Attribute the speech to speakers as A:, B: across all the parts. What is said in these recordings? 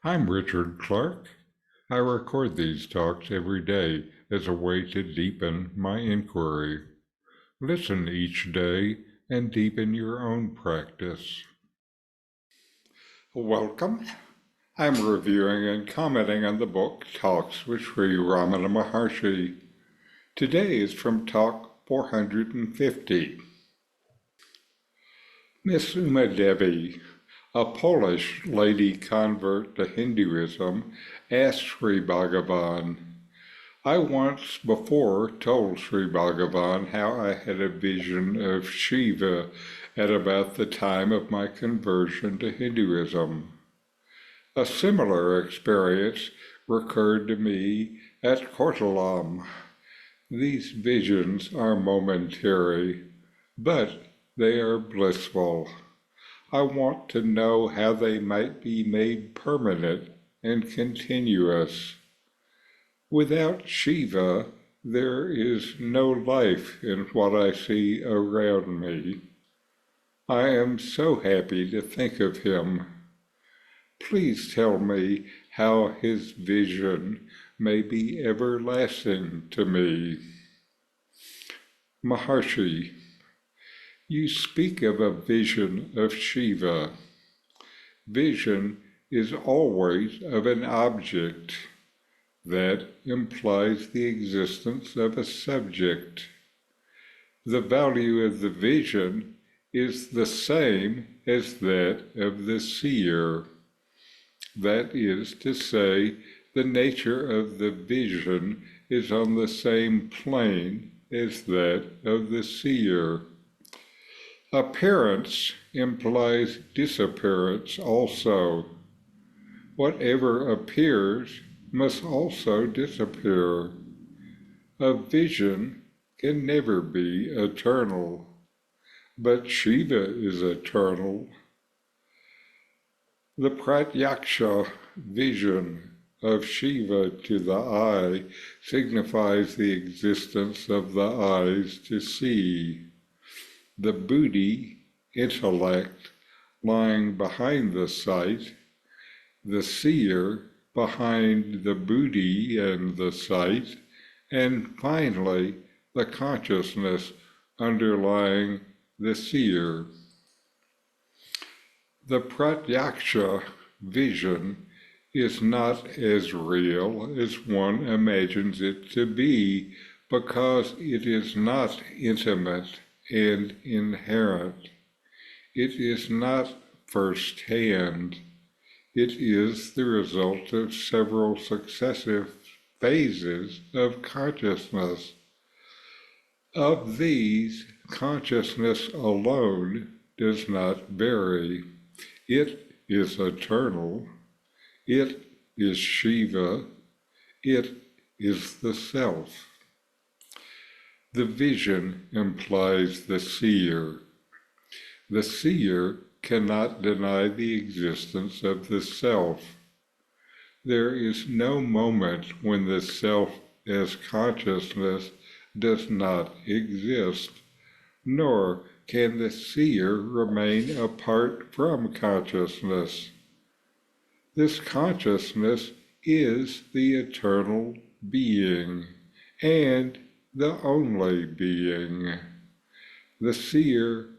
A: I'm Richard Clarke. I record these talks every day as a way to deepen my inquiry. Listen each day and deepen your own practice. Welcome. I'm reviewing and commenting on the book Talks with Sri Ramana Maharshi. Today is from Talk 450. Miss Uma Devi, a Polish lady convert to Hinduism, asked Sri Bhagavan, I once before told Sri Bhagavan how I had a vision of Siva at about the time of my conversion to Hinduism. A similar experience recurred to me at Kottalam. These visions are momentary, but they are blissful. I want to know how they might be made permanent and continuous. Without Siva, there is no life in what I see around me. I am so happy to think of him. Please tell me how his vision may be everlasting to me. Maharshi, you speak of a vision of Siva. Vision is always of an object. That implies the existence of a subject. The value of the vision is the same as that of the seer. That is to say, the nature of the vision is on the same plane as that of the seer. Appearance implies disappearance also. Whatever appears must also disappear. A vision can never be eternal, but Siva is eternal. The pratyaksha vision of Siva to the eye signifies the existence of the eyes to see. The buddhi, intellect, lying behind the sight, the seer behind the buddhi and the sight, and finally the consciousness underlying the seer. The pratyaksha vision is not as real as one imagines it to be because it is not intimate and inherent. It is not first-hand. It is the result of several successive phases of consciousness. Of these, consciousness alone does not vary. It is eternal. It is Siva. It is the Self. The vision implies the seer. The seer cannot deny the existence of the self. There is no moment when the self as consciousness does not exist, nor can the seer remain apart from consciousness. This consciousness is the eternal being and the only being. The seer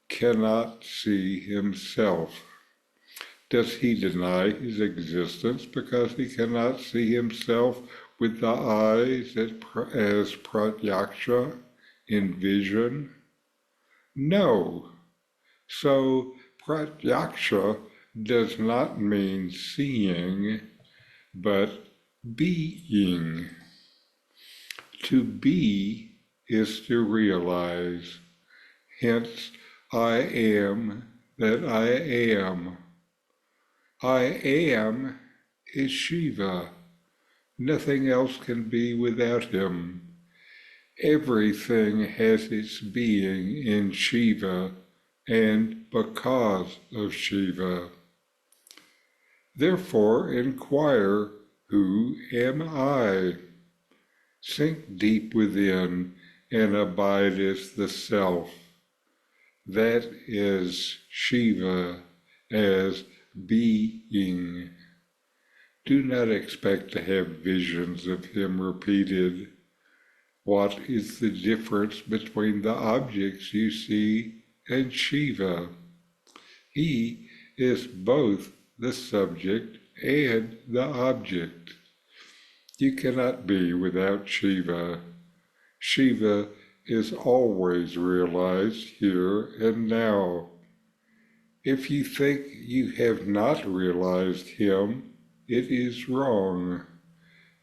A: cannot see himself. Does he deny his existence because he cannot see himself with the eyes as pratyaksha in vision? No. So pratyaksha does not mean seeing, but being. To be is to realize. Hence, I am that I am. I am is Siva. Nothing else can be without him. Everything has its being in Siva and because of Siva. Therefore, inquire, who am I? Sink deep within and abide as the Self. That is Siva as being. Do not expect to have visions of him repeated. What is the difference between the objects you see and Siva? He is both the subject and the object. You cannot be without Siva. Siva is always realized here and now. If you think you have not realized him, it is wrong.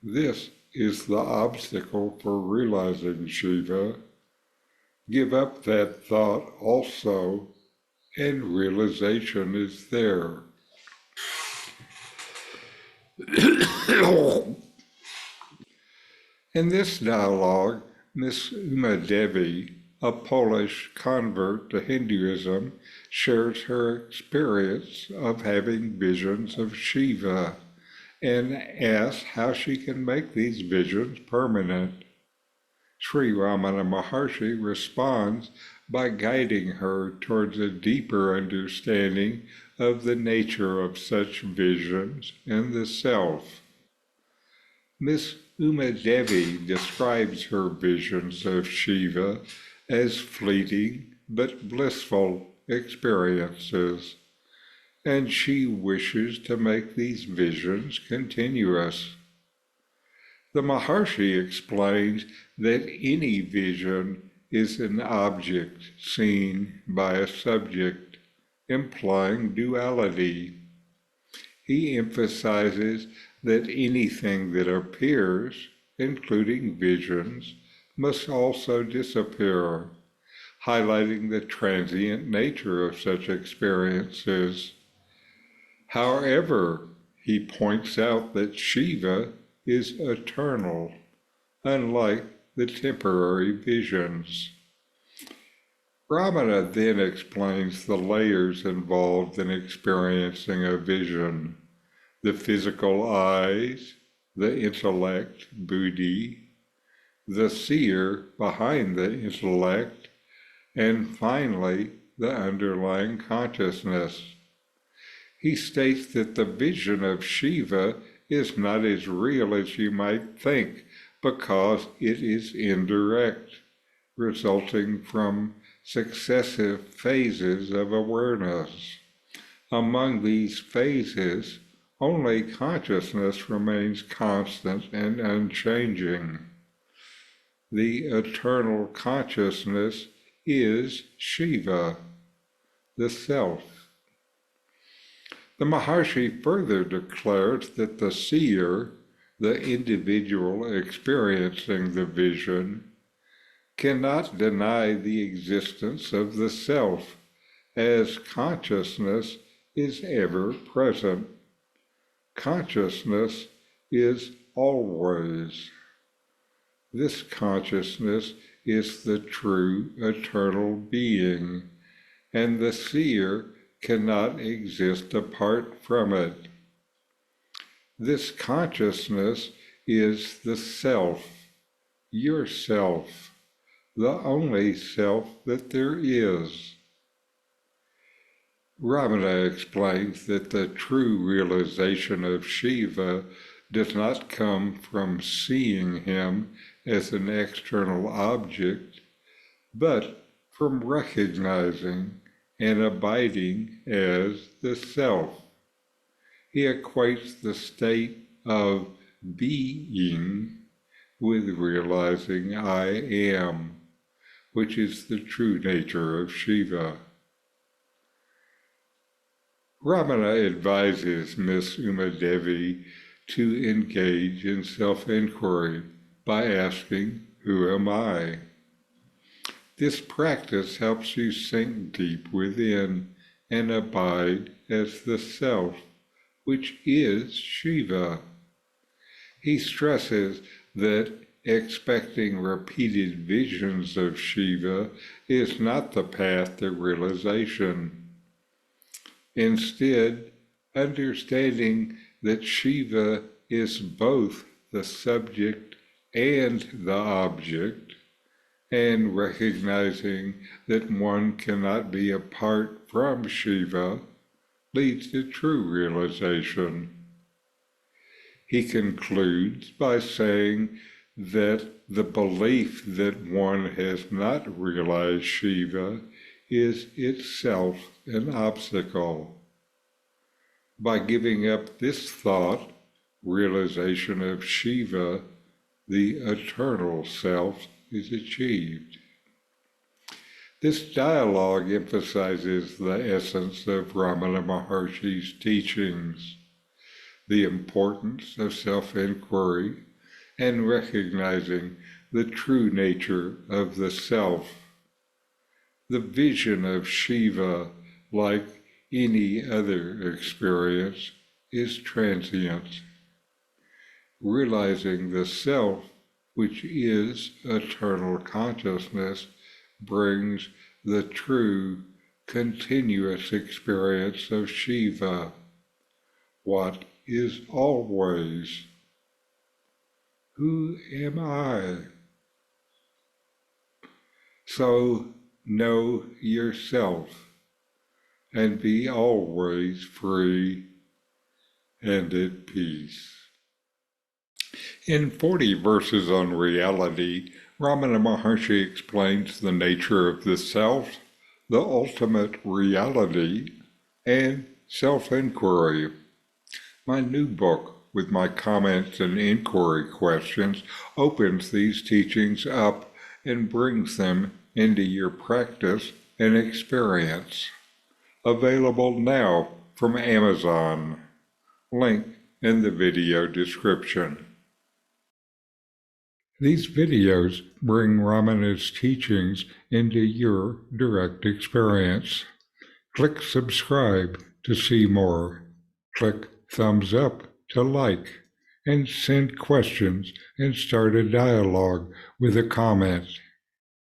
A: This is the obstacle for realizing Siva. Give up that thought also, and realization is there. In this dialogue, Miss Uma Devi, a Polish convert to Hinduism, shares her experience of having visions of Shiva and asks how she can make these visions permanent. Sri Ramana Maharshi responds by guiding her towards a deeper understanding of the nature of such visions and the self. Miss Uma Devi describes her visions of Shiva as fleeting but blissful experiences, and she wishes to make these visions continuous. The Maharshi explains that any vision is an object seen by a subject, implying duality. He emphasizes that anything that appears, including visions, must also disappear, highlighting the transient nature of such experiences. However, he points out that Shiva is eternal, unlike the temporary visions. Ramana then explains the layers involved in experiencing a vision: the physical eyes, the intellect, buddhi, the seer behind the intellect, and finally, the underlying consciousness. He states that the vision of Shiva is not as real as you might think because it is indirect, resulting from successive phases of awareness. Among these phases, only consciousness remains constant and unchanging. The eternal consciousness is Shiva, the self. The Maharshi further declares that the seer, the individual experiencing the vision, cannot deny the existence of the self, as consciousness is ever present. Consciousness is always. This consciousness is the true eternal being, and the seer cannot exist apart from it. This consciousness is the self, yourself, the only self that there is. Ramana explains that the true realization of Shiva does not come from seeing him as an external object, but from recognizing and abiding as the self. He equates the state of being with realizing I am, which is the true nature of Shiva. Ramana advises Miss Uma Devi to engage in self-inquiry by asking, "Who am I?" This practice helps you sink deep within and abide as the self, which is Shiva. He stresses that expecting repeated visions of Shiva is not the path to realization. Instead, understanding that Shiva is both the subject and the object, and recognizing that one cannot be apart from Shiva, leads to true realization. He concludes by saying that the belief that one has not realized Shiva is itself an obstacle. By giving up this thought, realization of Shiva, the eternal self, is achieved. This dialogue emphasizes the essence of Ramana Maharshi's teachings, the importance of self-inquiry, and recognizing the true nature of the self. The vision of Shiva, like any other experience, is transient. Realizing the self, which is eternal consciousness, brings the true, continuous experience of Shiva, what is always. Who am I? So know yourself and be always free and at peace. In 40 verses on reality, Ramana Maharshi explains the nature of the self, the ultimate reality, and self-inquiry. My new book, with my comments and inquiry questions, opens these teachings up and brings them into your practice and experience. Available now from Amazon. Link in the video description. These videos bring Ramana's teachings into your direct experience. Click subscribe to see more. Click thumbs up to like, and send questions and start a dialogue with a comment.